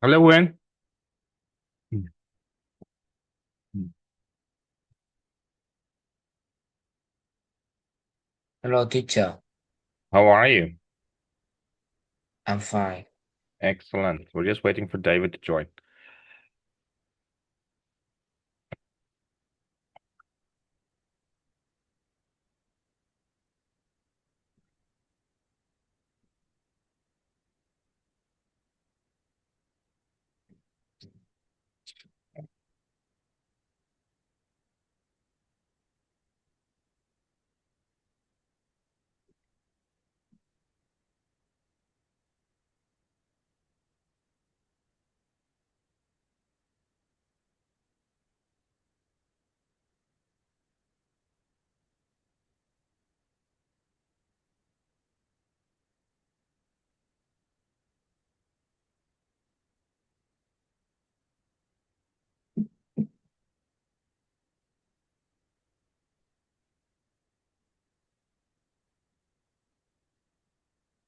Hello, Win. Hello, teacher. How are you? I'm fine. Excellent. We're just waiting for David to join.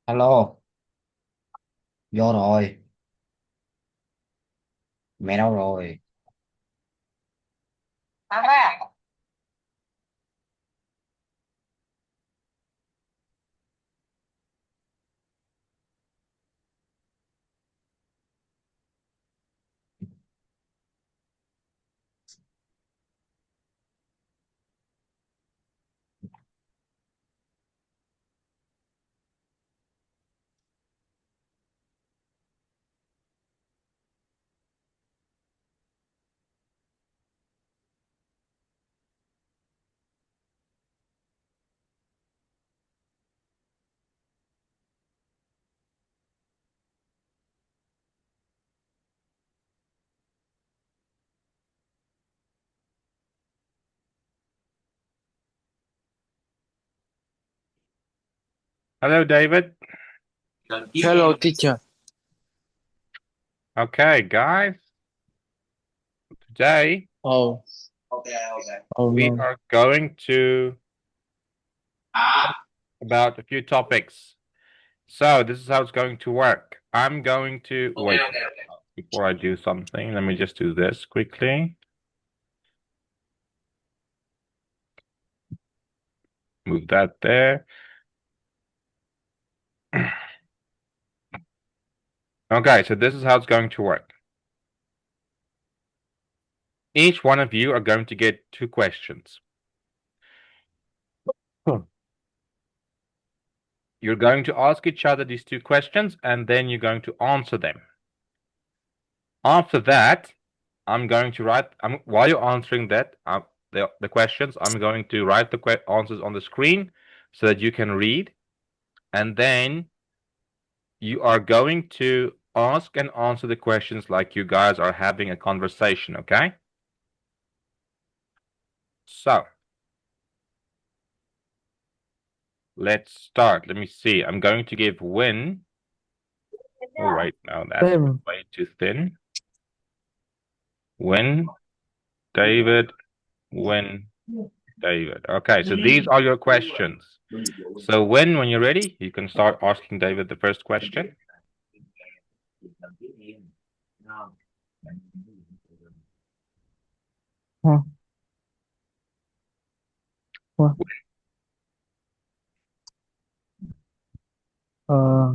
Hello, vô rồi. Mẹ đâu rồi? Hello, David. Hello, teacher. Okay, guys. Today Oh, oh we no. are going to about a few topics. So this is how it's going to work. I'm going to wait before I do something. Let me just do this quickly. Move that there. Okay, so this is how it's going to work. Each one of you are going to get 2 questions. You're going to ask each other these 2 questions, and then you're going to answer them. After that, I'm going to write, while you're answering that, the questions, I'm going to write the answers on the screen so that you can read. And then you are going to ask and answer the questions like you guys are having a conversation, okay? So, let's start. Let me see. I'm going to give Win. Oh, wait, no, that's Seven. way too thin. Win, David, Win, David. Okay, so these are your questions. So when you're ready, you can start asking David the first question. Huh? What? Uh,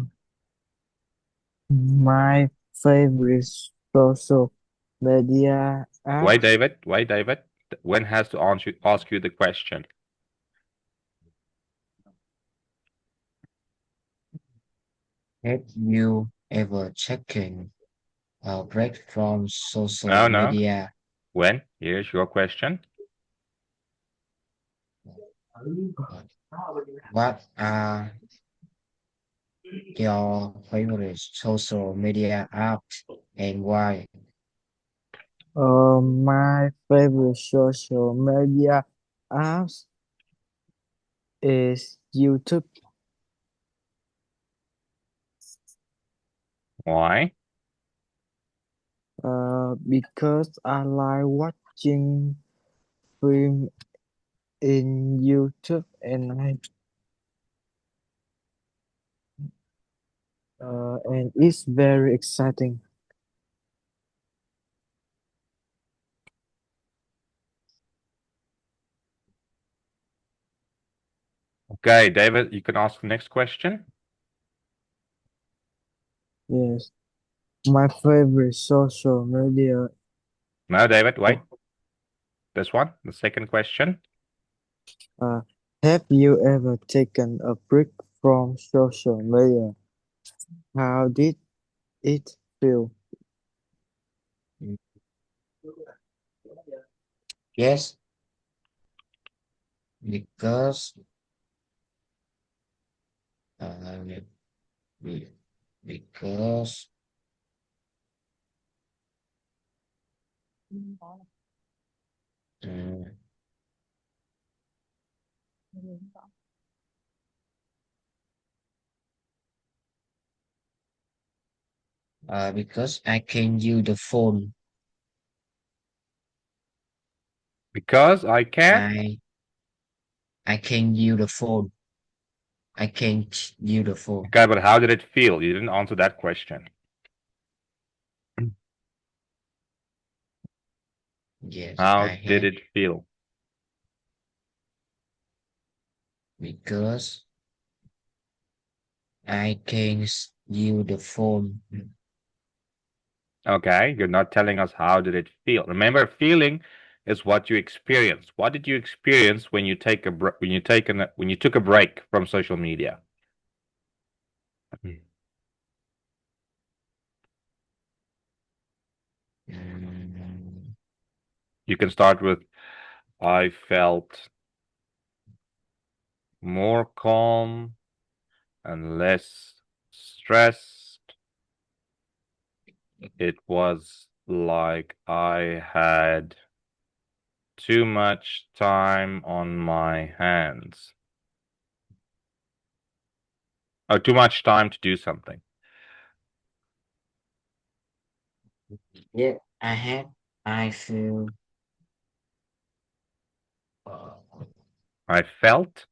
my favorite social media app Wait, David. Wait, David. When has to ask you the question? Have you ever taken a break from social No, no. media? When? Here's your question. What are your favorite social media apps and why? My favorite social media apps is YouTube. Why? Because I like watching film in YouTube and it's very exciting. Okay, David, you can ask the next question. Yes. My favorite social media. No, David, wait. This one, the second question. Have you ever taken a break from social media? How did it feel? Mm, Yes, because uh, be- because uh, because I can use the phone. Because I can. I can use the phone. I can't use the phone. Okay, but how did it feel? You didn't answer that question. Yes, How I did have it feel? because I can use the phone. Okay, you're not telling us how did it feel. Remember, feeling is what you experience. What did you experience when you take a when you took a break from social media? Mm, You can start with I felt more calm and less stressed. It was like I had too much time on my hands. Oh, too much time to do something. yeah, I have. I feel. Uh, I felt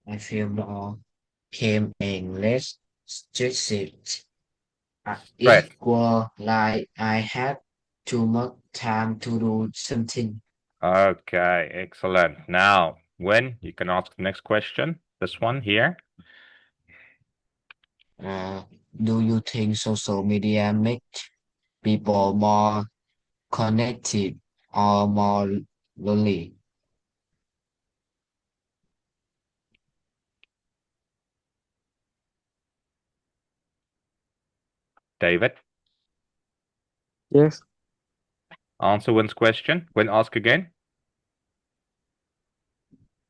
I feel more calm and less stressed. stressed. It was like I had too much time to do something. Okay, excellent. Now, when you can ask the next question, this one here. Uh, do you think social media make people more connected or more lonely? David, Yes. answer Win's question. Win, ask again.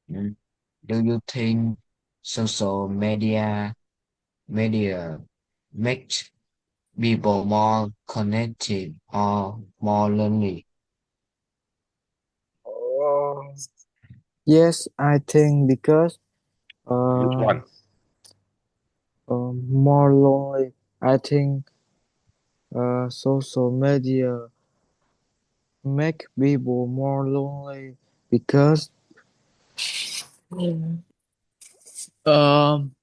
Mm. Do you think social media makes people more connected or more lonely? Oh. Yes, I think because Which uh, one? more lonely. I think social media make people more lonely because um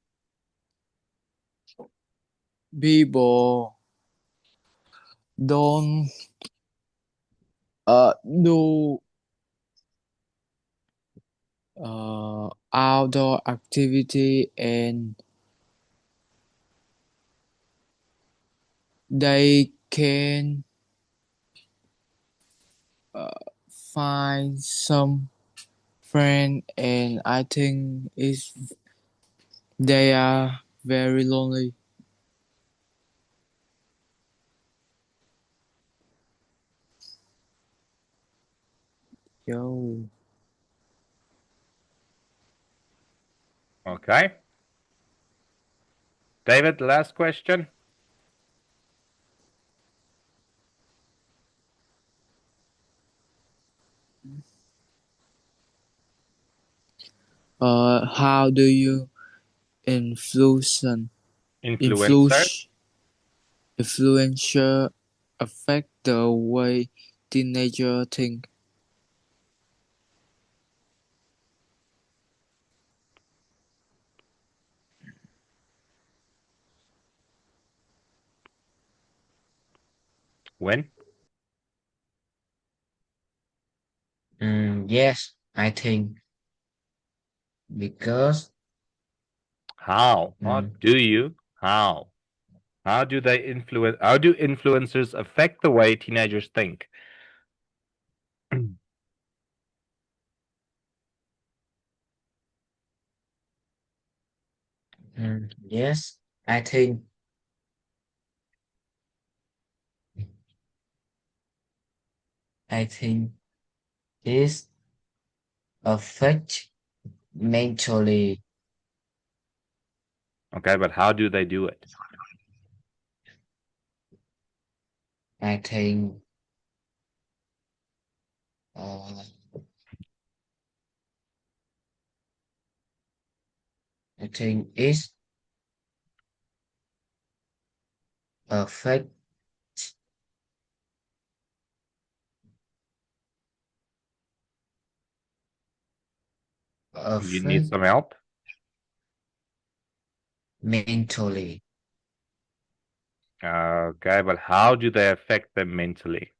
people don't do outdoor activity and they can find some friend and I think it's they are very lonely. Yo. Okay. David, last question. How do you influence Influencer. influence influencer affect the way teenager think? Win. Yes, I think. Because How? How mm, do you? How? How do they influence? How do influencers affect the way teenagers think? yes, I think I think this affect mentally. Okay, but how do they do it? I think uh, I think it's affect You need affect some help? mentally. Okay, but how do they affect them mentally?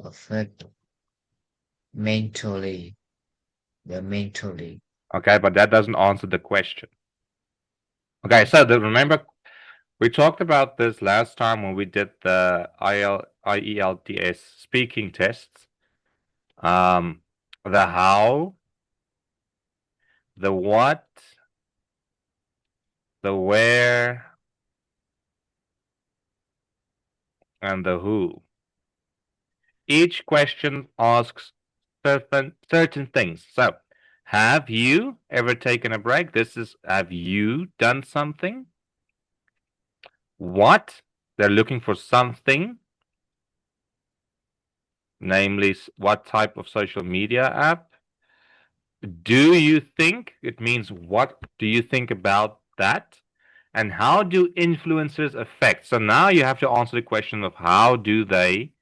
Affect mentally. The mentally. Okay, but that doesn't answer the question. Okay, so remember we talked about this last time when we did the IELTS speaking tests. The how, the what, the where, and the who. Each question asks certain things. So, have you ever taken a break? This is have you done something? What? They're looking for something, namely what type of social media app. Do you think? It means what do you think about that? And how do influencers affect? So now you have to answer the question of how do they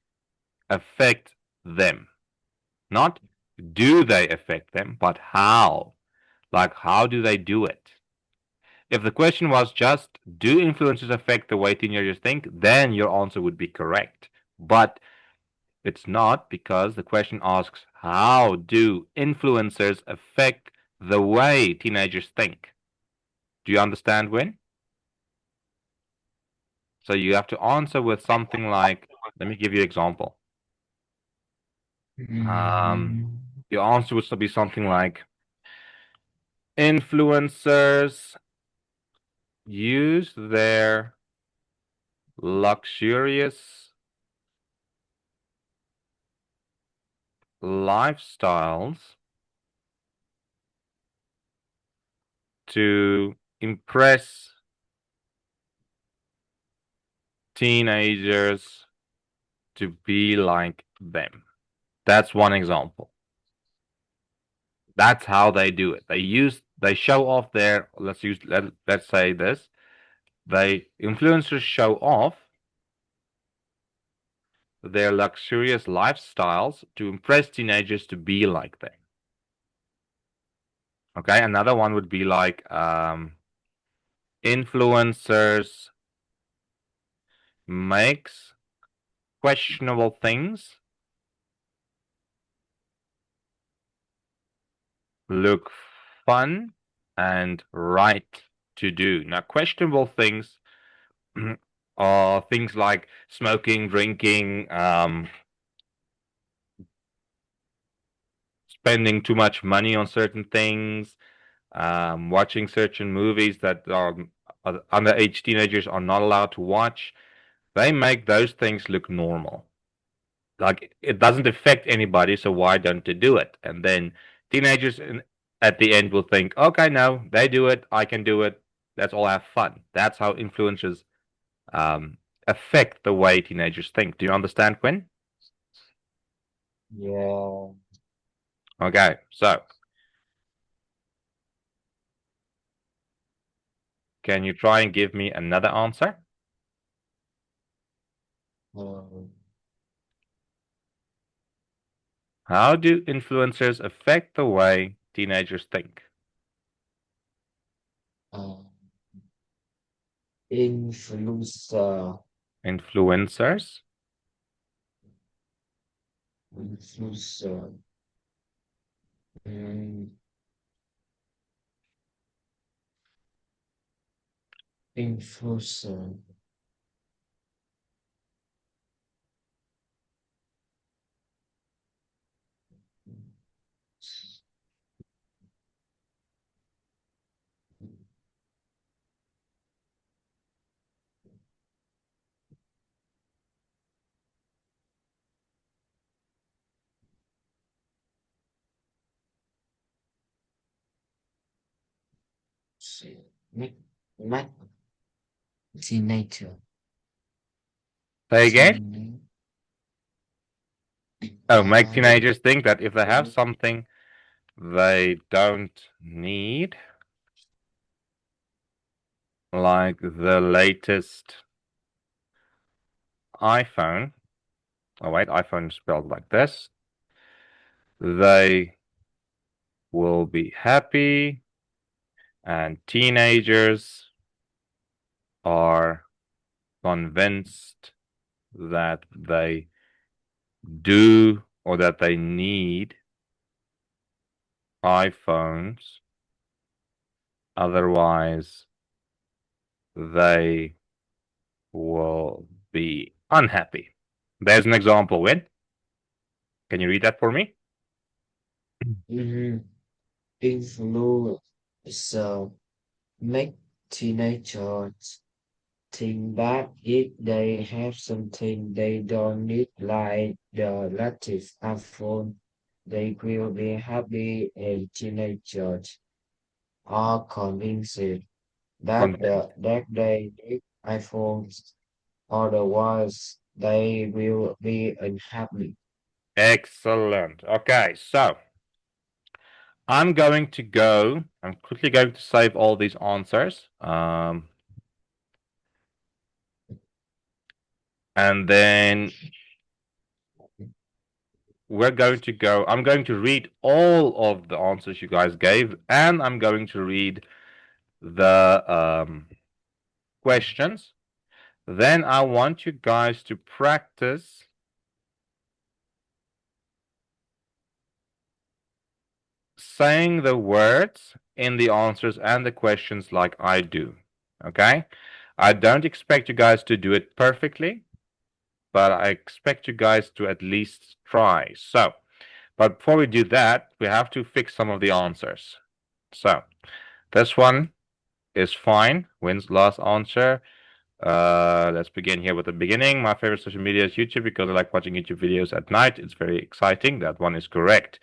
affect them? Not do they affect them, but how? Like, how do they do it? If the question was just, do influencers affect the way teenagers think, then your answer would be correct. But it's not because the question asks, how do influencers affect the way teenagers think? Do you understand, Win? So you have to answer with something like, let me give you an example. Mm, Your answer would be something like, influencers use their luxurious lifestyles to impress teenagers to be like them. That's one example. That's how they do it. They show off their let's say this. They influencers show off their luxurious lifestyles to impress teenagers to be like them. Okay, another one would be like influencers makes questionable things look fun and right to do. Now, questionable things are things like smoking, drinking, spending too much money on certain things, watching certain movies that are underage teenagers are not allowed to watch. They make those things look normal. Like it doesn't affect anybody, so why don't they do it? And then teenagers at the end will think, okay, no, they do it, I can do it. Let's all have fun. That's how influencers affect the way teenagers think. Do you understand, Quinn? yeah. Okay, so can you try and give me another answer? Uh, How do influencers affect the way teenagers think? uh, influencer. Influencers Influencer. Mm, Influencer. Make, make teenager. Say again. Teen, Oh, make uh, teenagers think that if they have something they don't need, like the latest iPhone. Oh wait, iPhone is spelled like this. They will be happy, and teenagers are convinced that they do or that they need iPhones. Otherwise, they will be unhappy. There's an example, Win. Can you read that for me? influencer make teenagers think that if they have something they don't need, like the latest iPhone, they will be happy, and teenagers are convinced that they need iPhones, otherwise they will be unhappy. Excellent. Okay, so I'm quickly going to save all these answers. And then I'm going to read all of the answers you guys gave, and I'm going to read the questions. Then I want you guys to practice saying the words in the answers and the questions like I do. Okay? I don't expect you guys to do it perfectly, but I expect you guys to at least try. So, but before we do that, we have to fix some of the answers. So, this one is fine. Wins last answer. Let's begin here with the beginning. My favorite social media is YouTube because I like watching YouTube videos at night. It's very exciting. That one is correct.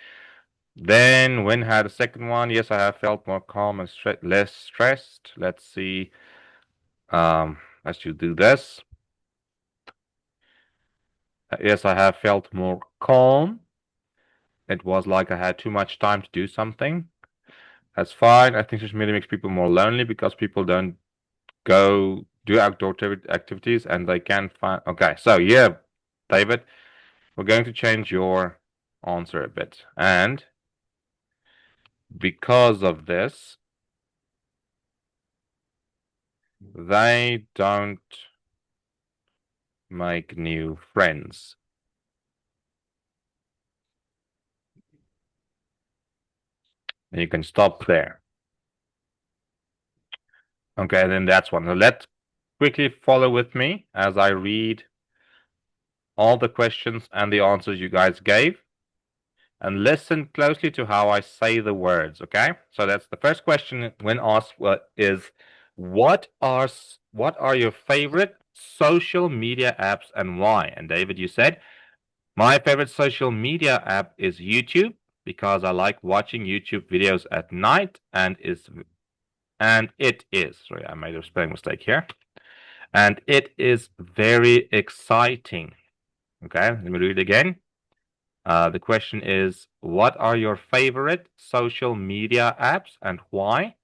Then Win had a second one. Yes, I have felt more calm and less stressed. Let's see. Let's just do this. Yes, I have felt more calm. It was like I had too much time to do something. That's fine. I think social media makes people more lonely because people don't go do outdoor activities and they can find. Okay, so yeah, David, we're going to change your answer a bit. And because of this, they don't make new friends. And you can stop there. Okay, then that's one. Now let's quickly follow with me as I read all the questions and the answers you guys gave. And listen closely to how I say the words, okay? So that's the first question when asked is what are your favorite social media apps and why? And David, you said my favorite social media app is YouTube because I like watching YouTube videos at night and it is, sorry, I made a spelling mistake here. And it is very exciting. Okay, let me read it again. The question is, what are your favorite social media apps and why?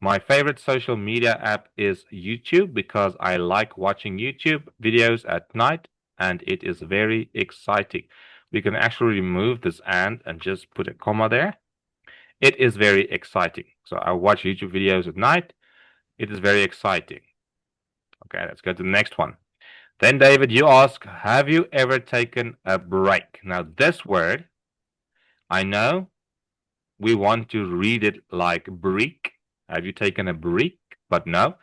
My favorite social media app is YouTube because I like watching YouTube videos at night and it is very exciting. We can actually remove this and just put a comma there. It is very exciting. So I watch YouTube videos at night. It is very exciting. Okay, let's go to the next one. Then, David, you ask, have you ever taken a break? Now, this word, I know we want to read it like break. Have you taken a break? But no.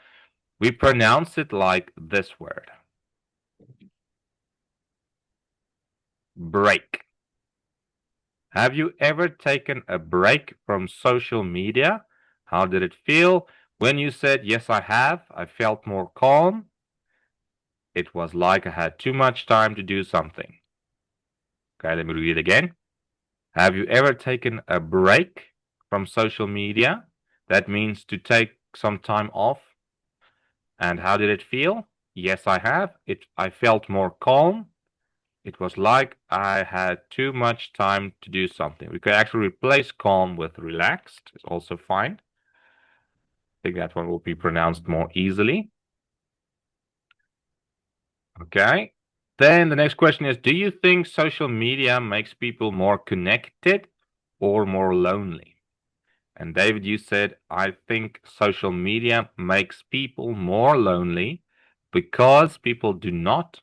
We pronounce it like this word. Break. Have you ever taken a break from social media? How did it feel? When you said, yes, I have, I felt more calm. It was like I had too much time to do something. Okay, let me read it again. Have you ever taken a break from social media? That means to take some time off. And how did it feel? Yes, I have. I felt more calm. It was like I had too much time to do something. We could actually replace calm with relaxed. It's also fine. I think that one will be pronounced more easily. Okay. Then the next question is, do you think social media makes people more connected or more lonely? And David, you said, I think social media makes people more lonely because people do not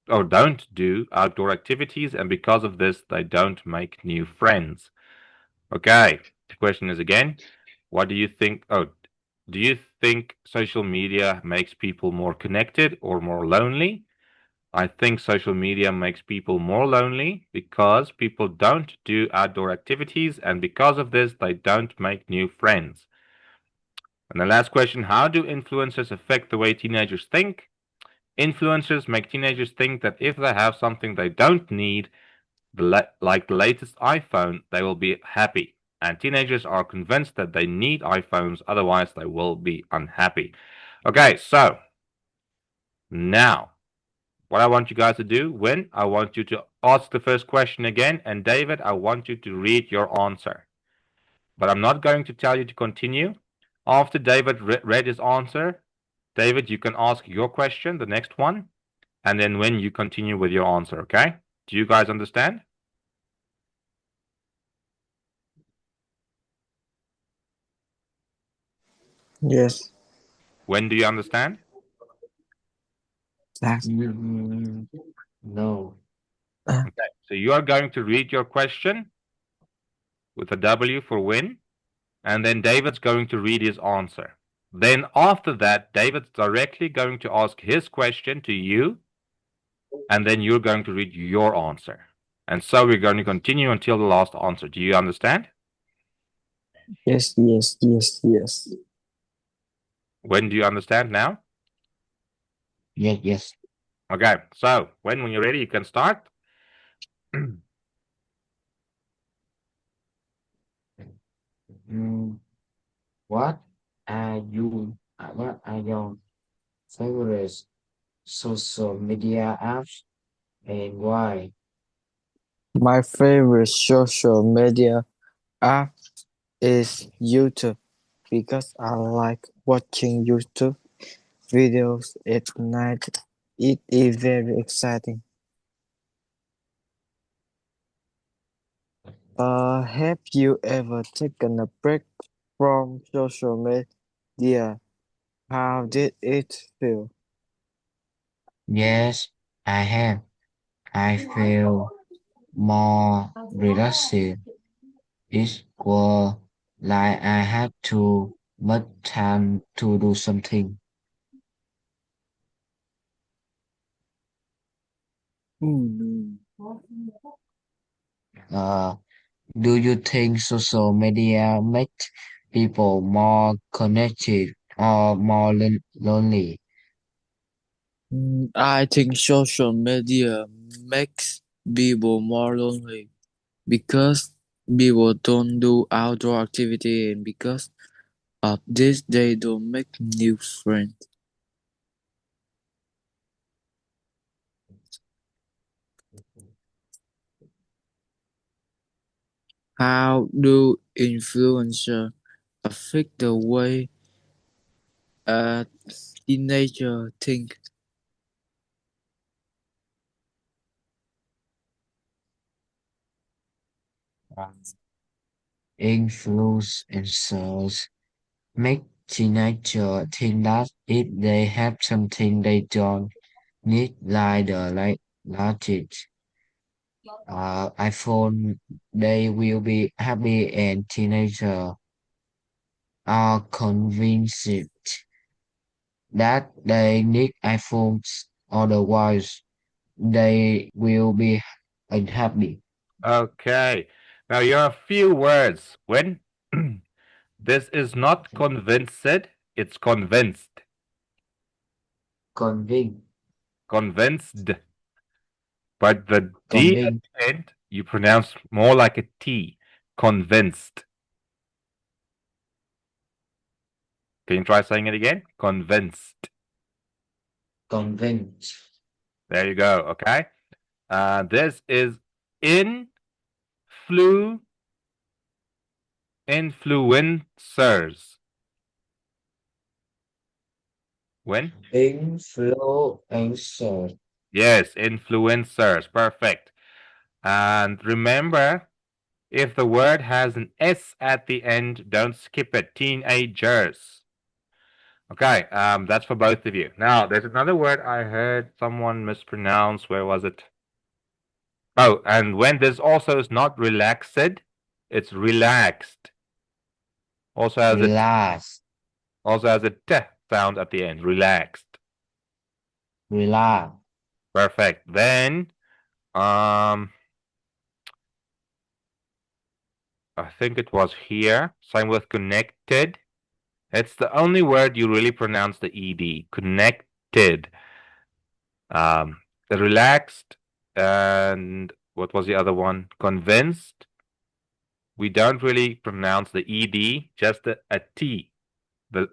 or don't do outdoor activities, and because of this, they don't make new friends. Okay, the question is again, what do you think? Oh, do you think social media makes people more connected or more lonely? I think social media makes people more lonely because people don't do outdoor activities, and because of this, they don't make new friends. And the last question, how do influencers affect the way teenagers think? Influencers make teenagers think that if they have something they don't need, like the latest iPhone, they will be happy. And teenagers are convinced that they need iPhones, otherwise they will be unhappy. Okay, so now what I want you guys to do, when I want you to ask the first question again, and David, I want you to read your answer. But I'm not going to tell you to continue. After David read his answer, David, you can ask your question, the next one, and then when you continue with your answer, okay? Do you guys understand? Yes. When do you understand? That's No. Okay, so you are going to read your question with a W for win, and then David's going to read his answer. Then after that, David's directly going to ask his question to you, and then you're going to read your answer. And so we're going to continue until the last answer. Do you understand? yes, yes, yes, yes. When do you understand now? Yes, yes. Okay, so when you're ready, you can start. Mm, what what are your favorite social media apps and why? My favorite social media app is YouTube because I like watching YouTube videos at night. It is very exciting. Have you ever taken a break from social media? How did it feel? Yes, I have. I feel more relaxed. It was like I had too much time to do something. Hmm. Uh, do you think social media make people more connected or more lonely? I think social media makes people more lonely because people don't do outdoor activity and because of this they don't make new friends. How do influencers affect the way a teenager think? Um, Influencers make teenagers think that if they have something they don't need, like the latest iPhone, they will be happy, and teenagers are convinced that they need iPhones, otherwise they will be unhappy. Okay. Now you have a few words. When this is not convinced, it's convinced. Convinced, Convinced. But the D at convinced, the end, you pronounce more like a T. Convinced. Can you try saying it again? Convinced. convinced, There you go. Okay. This is influ influencers. When? influencer, Yes, influencers. Perfect. And remember, if the word has an S at the end, don't skip it. Teenagers. Okay, that's for both of you. Now, there's another word I heard someone mispronounce. Where was it? Oh, and when this also is not relaxed, it's relaxed. Also has a relax, t sound at the end. Relaxed. relax, Perfect. Then, I think it was here. Same with connected. It's the only word you really pronounce the ed. Connected. The relaxed, and what was the other one? Convinced. We don't really pronounce the ed, just a t.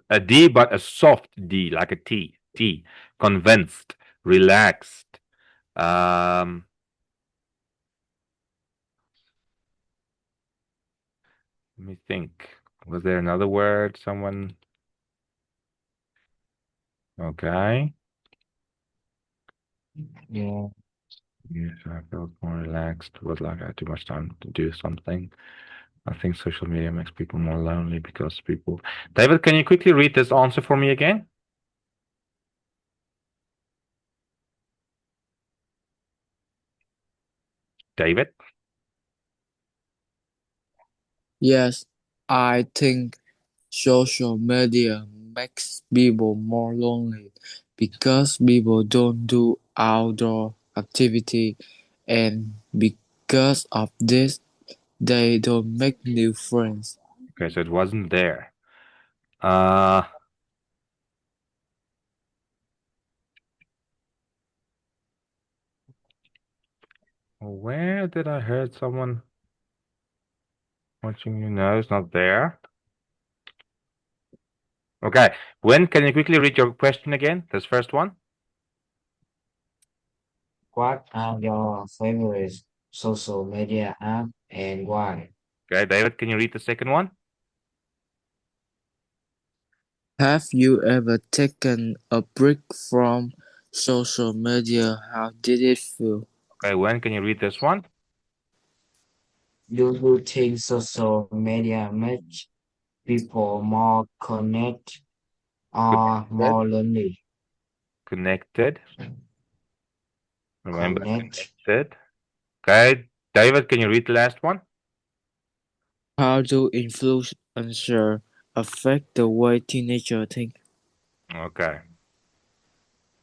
A D, but a soft D, like a T. T. Convinced, relaxed. Let me think. Was there another word? Someone? Okay. yeah, Yes, I felt more relaxed. Was like I had too much time to do something. I think social media makes people more lonely because people. David, can you quickly read this answer for me again? David? Yes, I think social media makes people more lonely because people don't do outdoor activity, and because of this they don't make new friends. Okay, so it wasn't there. Uh, where did I heard someone watching you? No, it's not there. Okay. When can you quickly read your question again? This first one. what are your favorite social media app and why? Okay, David, can you read the second one? Have you ever taken a break from social media? How did it feel? Okay, when can you read this one? Do you think social media makes people more connect or Connected. more lonely? Connected. Remember, Connect. connected. Okay, David, can you read the last one? How do influencers affect the way teenagers think? Okay.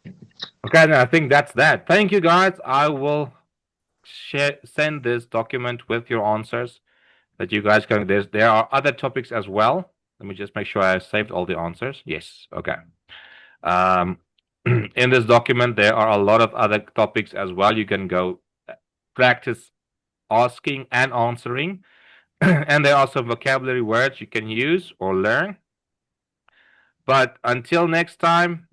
Okay, then I think that's that. Thank you, guys. I will send this document with your answers that you guys can. There are other topics as well. Let me just make sure I saved all the answers. Yes. Okay. Um, in this document, there are a lot of other topics as well. You can go practice asking and answering. And there are some vocabulary words you can use or learn. But until next time,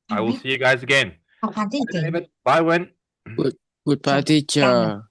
I will see you guys again. Bye, David. Bye, Wen. Goodbye, teacher.